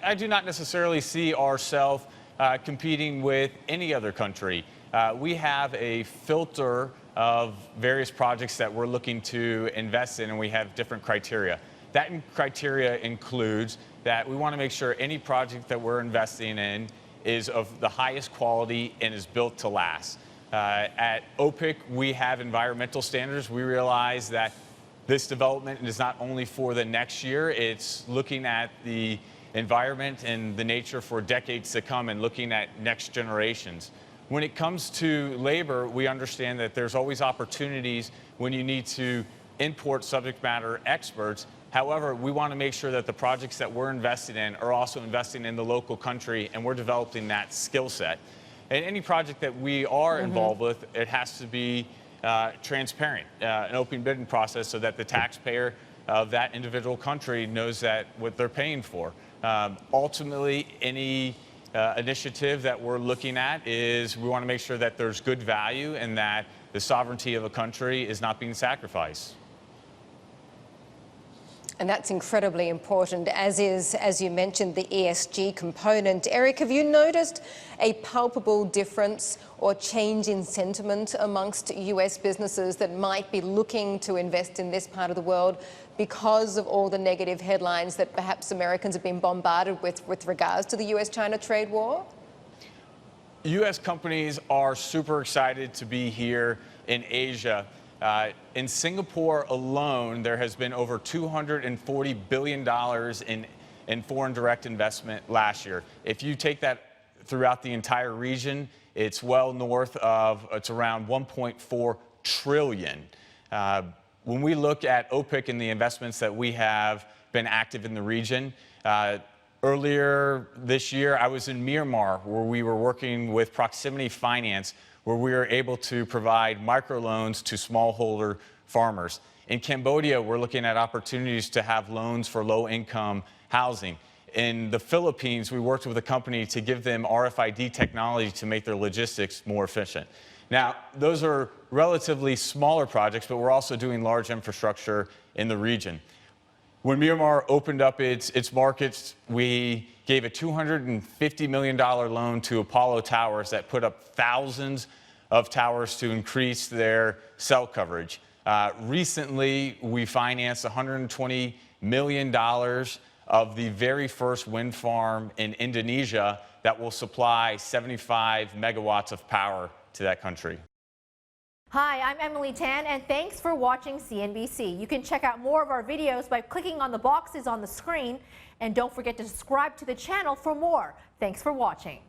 I do not necessarily see ourselves competing with any other country. We have a filter of various projects that we're looking to invest in, and we have different criteria. That criteria includes that we want to make sure any project that we're investing in is of the highest quality and is built to last. At OPIC, we have environmental standards. We realize that this development is not only for the next year, it's looking at the environment and the nature for decades to come and looking at next generations. When it comes to labor, we understand that there's always opportunities when you need to import subject matter experts. However, we want to make sure that the projects that we're invested in are also investing in the local country, and we're developing that skill set. And any project that we are involved with, it has to be transparent, an open bidding process so that the taxpayer of that individual country knows that what they're paying for. Ultimately, any initiative that we're looking at is we want to make sure that there's good value and that the sovereignty of a country is not being sacrificed. And that's incredibly important, as is, as you mentioned, the ESG component. Eric, have you noticed a palpable difference or change in sentiment amongst US businesses that might be looking to invest in this part of the world because of all the negative headlines that perhaps Americans have been bombarded with regards to the US-China trade war? US companies are super excited to be here in Asia. In Singapore alone, there has been over $240 billion in foreign direct investment last year. If you take that throughout the entire region, it's well north of, it's around 1.4 trillion. When we look at OPIC and the investments that we have been active in the region, earlier this year, I was in Myanmar, where we were working with Proximity Finance, where we were able to provide microloans to smallholder farmers. In Cambodia, we're looking at opportunities to have loans for low-income housing. In the Philippines, we worked with a company to give them RFID technology to make their logistics more efficient. Now, those are relatively smaller projects, but we're also doing large infrastructure in the region. When Myanmar opened up its markets, we gave a $250 million loan to Apollo Towers that put up thousands of towers to increase their cell coverage. Recently, we financed $120 million of the very first wind farm in Indonesia that will supply 75 megawatts of power to that country. Hi, I'm Emily Tan, and thanks for watching CNBC. You can check out more of our videos by clicking on the boxes on the screen, and don't forget to subscribe to the channel for more. Thanks for watching.